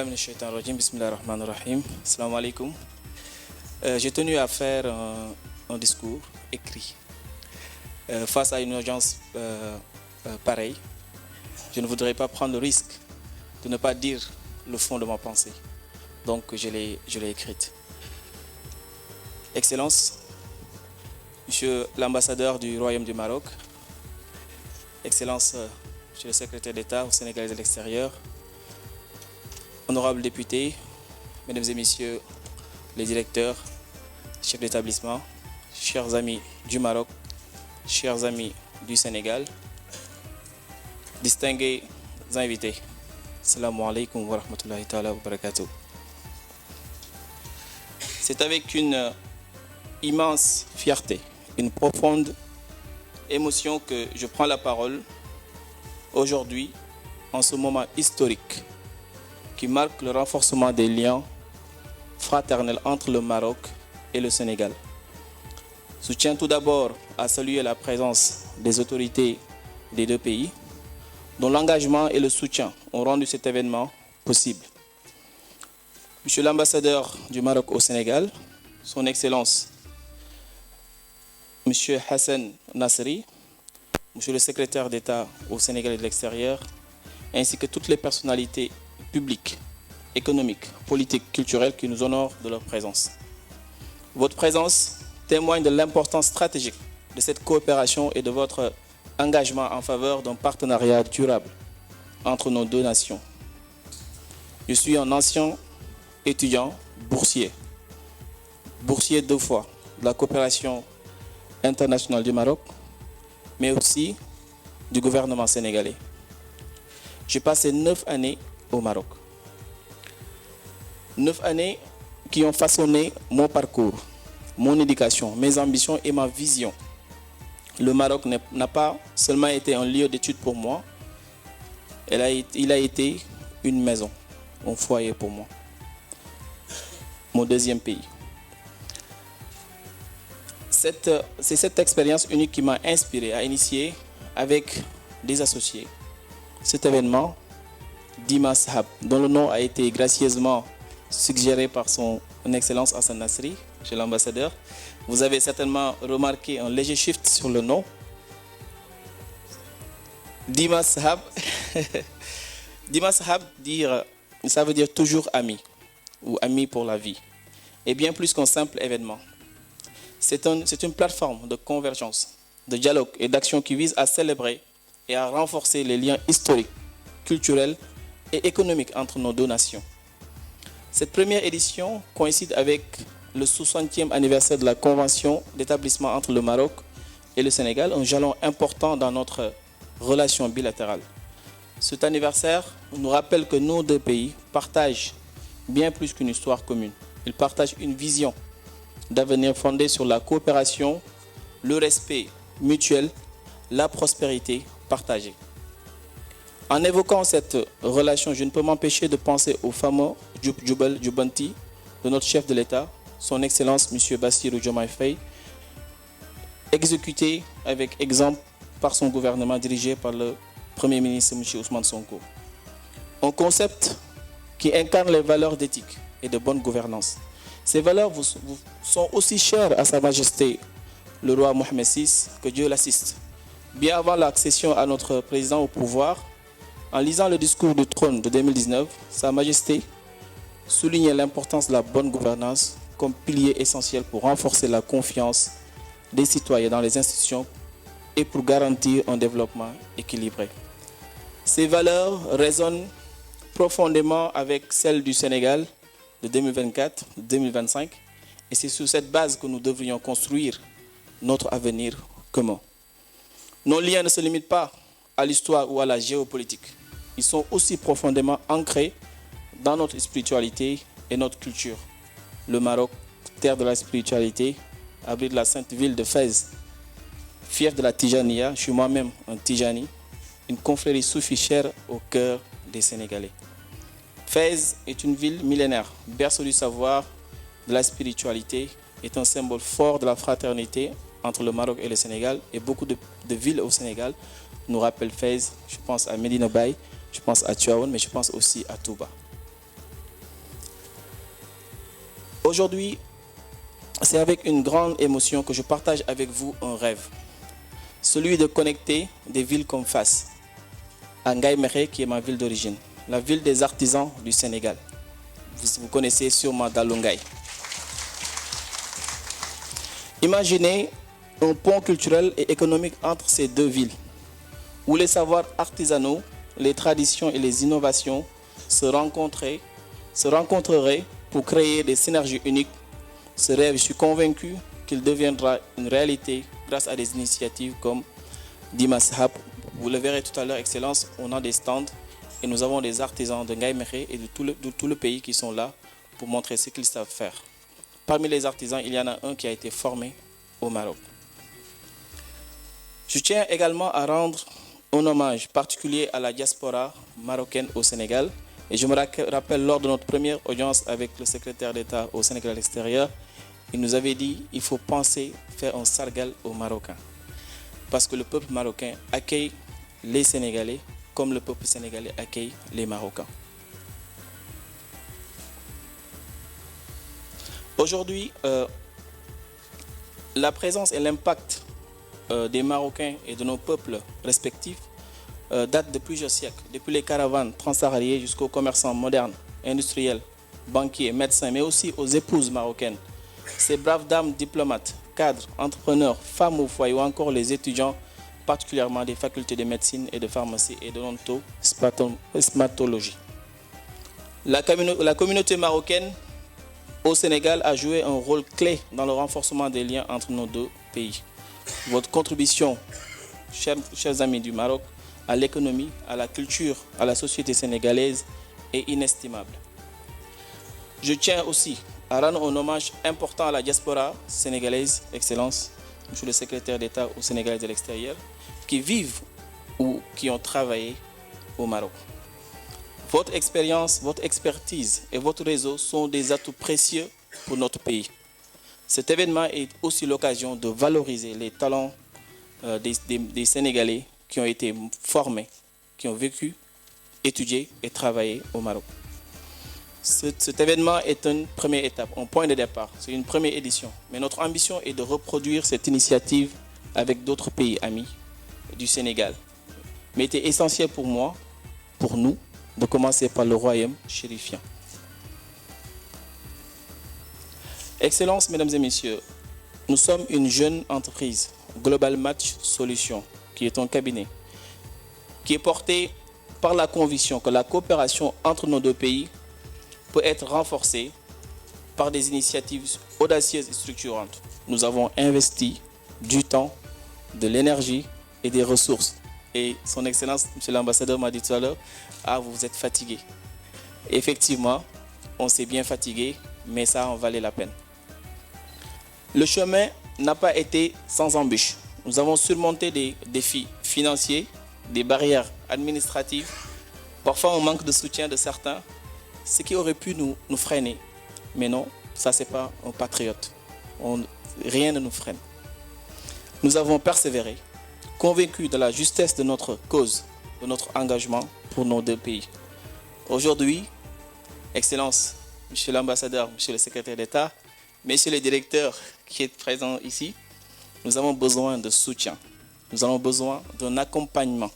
billahi minash shaitanir rajim, bismillahir rahmanir rahim. Assalamu alaikum. J'ai tenu à faire un discours écrit face à une urgence pareille. Je ne voudrais pas prendre le risque de ne pas dire le fond de ma pensée. Donc je l'ai écrite. Excellence, Monsieur l'ambassadeur du Royaume du Maroc, Excellence, Monsieur le secrétaire d'État au Sénégal et de l'extérieur, honorables députés, Mesdames et Messieurs les directeurs, chefs d'établissement, chers amis du Maroc, chers amis du Sénégal, distingués invités, Assalamu alaikum wa rahmatullahi ta'ala wa barakatuh. C'est avec une immense fierté, une profonde émotion que je prends la parole aujourd'hui, en ce moment historique qui marque le renforcement des liens fraternels entre le Maroc et le Sénégal. Je tiens tout d'abord à saluer la présence des autorités des deux pays, dont l'engagement et le soutien ont rendu cet événement possible. Monsieur l'ambassadeur du Maroc au Sénégal, Son Excellence Monsieur Hassan Nasri, Monsieur le secrétaire d'État au Sénégal et de l'extérieur, ainsi que toutes les personnalités publiques, économiques, politiques, culturelles qui nous honorent de leur présence. Votre présence témoigne de l'importance stratégique de cette coopération et de votre engagement en faveur d'un partenariat durable entre nos deux nations. Je suis un ancien étudiant boursier 2 fois de la coopération internationale du Maroc, mais aussi du gouvernement sénégalais. J'ai passé 9 années au Maroc. 9 années qui ont façonné mon parcours, mon éducation, mes ambitions et ma vision. Le Maroc n'a pas seulement été un lieu d'études pour moi, il a été une maison, un foyer pour moi. Mon deuxième pays. C'est cette expérience unique qui m'a inspiré à initier avec des associés cet événement Dimas Hab, dont le nom a été gracieusement suggéré par son Excellence Hassan Nasri, chez l'ambassadeur. Vous avez certainement remarqué un léger shift sur le nom. Dimas Hab, Dimas Hab, ça veut dire toujours ami ou ami pour la vie. Et bien plus qu'un simple événement. C'est une plateforme de convergence, de dialogue et d'action qui vise à célébrer et à renforcer les liens historiques, culturels et économiques entre nos deux nations. Cette première édition coïncide avec le 60e anniversaire de la Convention d'établissement entre le Maroc et le Sénégal, un jalon important dans notre relation bilatérale. Cet anniversaire nous rappelle que nos deux pays partagent bien plus qu'une histoire commune. Ils partagent une vision d'avenir fondée sur la coopération, le respect mutuel, la prospérité partagée. En évoquant cette relation, je ne peux m'empêcher de penser au fameux Jubal Jubanti de notre chef de l'État, Son Excellence M. Bassirou Diomaye Faye, exécuté avec exemple par son gouvernement dirigé par le Premier ministre M. Ousmane Sonko. Un concept qui incarne les valeurs d'éthique et de bonne gouvernance. Ces valeurs sont aussi chères à Sa Majesté le roi Mohamed VI, que Dieu l'assiste. Bien avant l'accession à notre président au pouvoir, en lisant le discours du trône de 2019, Sa Majesté soulignait l'importance de la bonne gouvernance comme pilier essentiel pour renforcer la confiance des citoyens dans les institutions et pour garantir un développement équilibré. Ces valeurs résonnent profondément avec celles du Sénégal de 2024-2025 et c'est sur cette base que nous devrions construire notre avenir commun. Nos liens ne se limitent pas à l'histoire ou à la géopolitique. Ils sont aussi profondément ancrés dans notre spiritualité et notre culture. Le Maroc, terre de la spiritualité, abrite la sainte ville de Fès. Fier de la Tijaniya, je suis moi-même un Tijani, une confrérie soufie chère au cœur des Sénégalais. Fès est une ville millénaire, berceau du savoir, de la spiritualité, est un symbole fort de la fraternité entre le Maroc et le Sénégal. Et beaucoup de villes au Sénégal nous rappellent Fès. Je pense à Medina Baye, je pense à Tivaouane, mais je pense aussi à Touba. Aujourd'hui, c'est avec une grande émotion que je partage avec vous un rêve. Celui de connecter des villes comme Fass, à Ngaye Mékhé, qui est ma ville d'origine, la ville des artisans du Sénégal. Vous connaissez sûrement Dallu Ngaye. Imaginez un pont culturel et économique entre ces deux villes, où les savoirs artisanaux, les traditions et les innovations se rencontreraient pour créer des synergies uniques. Ce rêve, je suis convaincu qu'il deviendra une réalité grâce à des initiatives comme Dimas Hub. Vous le verrez tout à l'heure, Excellence, on a des stands et nous avons des artisans de Ngaye Mékhé et de tout le pays qui sont là pour montrer ce qu'ils savent faire. Parmi les artisans, il y en a un qui a été formé au Maroc. Je tiens également à rendre un hommage particulier à la diaspora marocaine au Sénégal. Et je me rappelle lors de notre première audience avec le secrétaire d'État au Sénégal à l'extérieur, il nous avait dit qu'il faut penser faire un sargal aux Marocains. Parce que le peuple marocain accueille les Sénégalais comme le peuple sénégalais accueille les Marocains. Aujourd'hui, la présence et l'impact des Marocains et de nos peuples respectifs date de plusieurs siècles, depuis les caravanes transsahariennes jusqu'aux commerçants modernes, industriels, banquiers, médecins, mais aussi aux épouses marocaines. Ces braves dames diplomates, cadres, entrepreneurs, femmes au foyer ou encore les étudiants, particulièrement des facultés de médecine et de pharmacie et d'odontologie. La communauté marocaine au Sénégal a joué un rôle clé dans le renforcement des liens entre nos deux pays. Votre contribution, chers amis du Maroc, à l'économie, à la culture, à la société sénégalaise est inestimable. Je tiens aussi à rendre un hommage important à la diaspora sénégalaise, Excellence, Monsieur le secrétaire d'État au Sénégal de l'extérieur, qui vivent ou qui ont travaillé au Maroc. Votre expérience, votre expertise et votre réseau sont des atouts précieux pour notre pays. Cet événement est aussi l'occasion de valoriser les talents des Sénégalais qui ont été formés, qui ont vécu, étudié et travaillé au Maroc. Cet événement est une première étape, un point de départ. C'est une première édition. Mais notre ambition est de reproduire cette initiative avec d'autres pays amis du Sénégal. Mais il était essentiel pour moi, pour nous, de commencer par le royaume chérifien. Excellences, mesdames et messieurs, nous sommes une jeune entreprise, Global Match Solutions, qui est un cabinet, qui est porté par la conviction que la coopération entre nos deux pays peut être renforcée par des initiatives audacieuses et structurantes. Nous avons investi du temps, de l'énergie et des ressources. Et son Excellence, Monsieur l'ambassadeur m'a dit tout à l'heure, ah, vous êtes fatigué. Effectivement, on s'est bien fatigué, mais ça en valait la peine. Le chemin n'a pas été sans embûches. Nous avons surmonté des défis financiers, des barrières administratives, parfois un manque de soutien de certains, ce qui aurait pu nous freiner. Mais non, ça c'est pas un patriote. Rien ne nous freine. Nous avons persévéré, convaincus de la justesse de notre cause, de notre engagement pour nos deux pays. Aujourd'hui, Excellence, Monsieur l'ambassadeur, Monsieur le secrétaire d'État, Monsieur le directeur qui est présent ici, nous avons besoin de soutien. Nous avons besoin d'un accompagnement.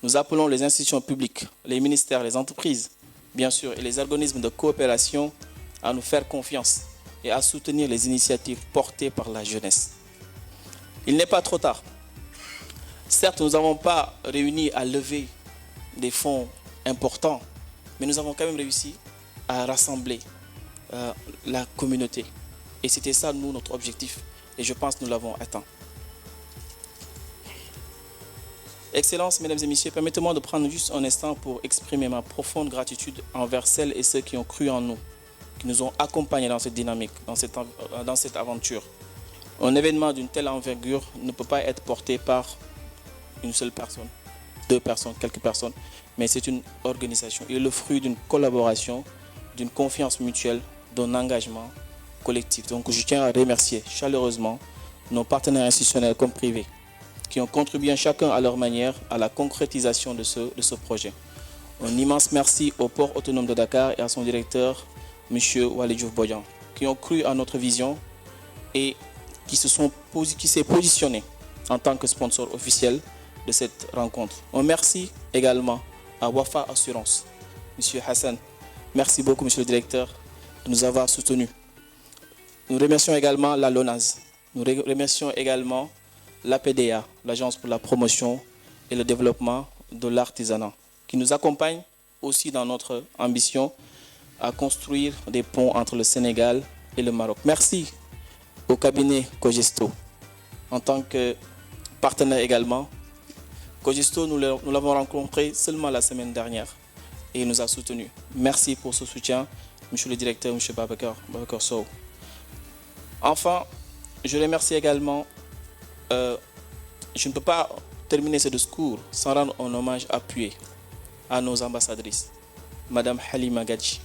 Nous appelons les institutions publiques, les ministères, les entreprises, bien sûr, et les organismes de coopération à nous faire confiance et à soutenir les initiatives portées par la jeunesse. Il n'est pas trop tard. Certes, nous n'avons pas réuni à lever des fonds importants, mais nous avons quand même réussi à rassembler la communauté. Et c'était ça, nous, notre objectif. Et je pense que nous l'avons atteint. Excellences, mesdames et messieurs, permettez-moi de prendre juste un instant pour exprimer ma profonde gratitude envers celles et ceux qui ont cru en nous, qui nous ont accompagnés dans cette dynamique, dans cette aventure. Un événement d'une telle envergure ne peut pas être porté par une seule personne, deux personnes, quelques personnes, mais c'est une organisation. Il est le fruit d'une collaboration, d'une confiance mutuelle, d'un engagement collectif. Donc je tiens à remercier chaleureusement nos partenaires institutionnels comme privés qui ont contribué chacun à leur manière à la concrétisation de ce projet. Un immense merci au port autonome de Dakar et à son directeur, M. Walid Diouf Bodian, qui ont cru à notre vision et qui s'est positionné en tant que sponsor officiel de cette rencontre. Un merci également à Wafa Assurance. Monsieur Hassan, merci beaucoup, monsieur le directeur, de nous avoir soutenus. Nous remercions également la LONASE. Nous remercions également l'APDA, l'Agence pour la promotion et le développement de l'artisanat, qui nous accompagne aussi dans notre ambition à construire des ponts entre le Sénégal et le Maroc. Merci au cabinet Cogesto, en tant que partenaire également. Cogesto, nous l'avons rencontré seulement la semaine dernière et il nous a soutenus. Merci pour ce soutien, monsieur le directeur, monsieur Babacar Sow. Enfin, je remercie également, je ne peux pas terminer ce discours sans rendre un hommage appuyé à nos ambassadrices, Madame Halima Gadji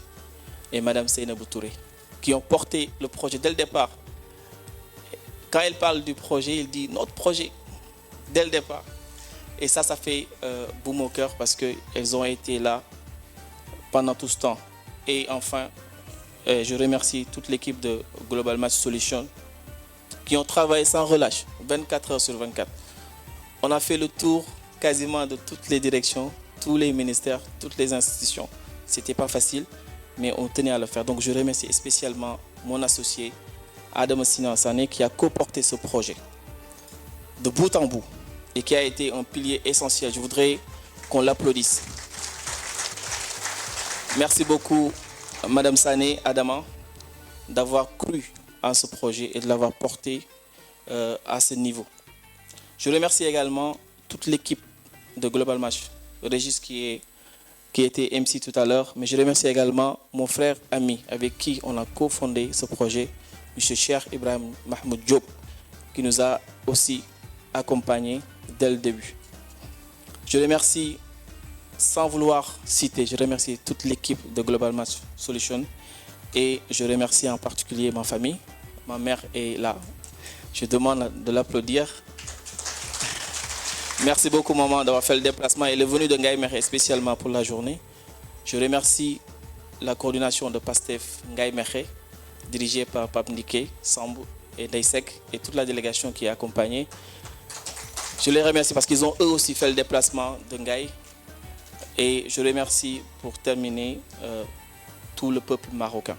et Madame Seynabou Touré, qui ont porté le projet dès le départ. Quand elle parle du projet, il dit notre projet dès le départ. Et ça fait boum au cœur parce qu'elles ont été là pendant tout ce temps. Et enfin, je remercie toute l'équipe de Global Match Solutions qui ont travaillé sans relâche, 24 heures sur 24. On a fait le tour quasiment de toutes les directions, tous les ministères, toutes les institutions. C'était pas facile, mais on tenait à le faire. Donc je remercie spécialement mon associé, Adam Sinansane, qui a co-porté ce projet de bout en bout et qui a été un pilier essentiel. Je voudrais qu'on l'applaudisse. Merci beaucoup, Madame Sané, Adama, d'avoir cru à ce projet et de l'avoir porté à ce niveau. Je remercie également toute l'équipe de Global Match, Régis qui était MC tout à l'heure, mais je remercie également mon frère ami avec qui on a cofondé ce projet, M. Cheikh Ibrahim Mahmoud Diop, qui nous a aussi accompagnés dès le début. Je remercie, sans vouloir citer, je remercie toute l'équipe de Global Match Solutions et je remercie en particulier ma famille. Ma mère est là. Je demande de l'applaudir. Merci beaucoup, maman, d'avoir fait le déplacement. Elle est venue de Ngaye Mékhé spécialement pour la journée. Je remercie la coordination de PASTEF Ngaye Mékhé, dirigée par Pape Ndike, Sambou et Daisek, et toute la délégation qui est accompagnée. Je les remercie parce qu'ils ont eux aussi fait le déplacement de Ngaye. Et je remercie, pour terminer, tout le peuple marocain.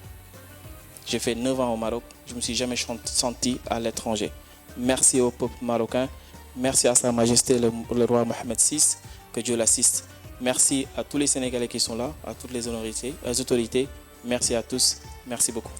J'ai fait 9 ans au Maroc, je ne me suis jamais senti à l'étranger. Merci au peuple marocain, merci à Sa Majesté le roi Mohamed VI, que Dieu l'assiste. Merci à tous les Sénégalais qui sont là, à toutes les autorités. Merci à tous, merci beaucoup.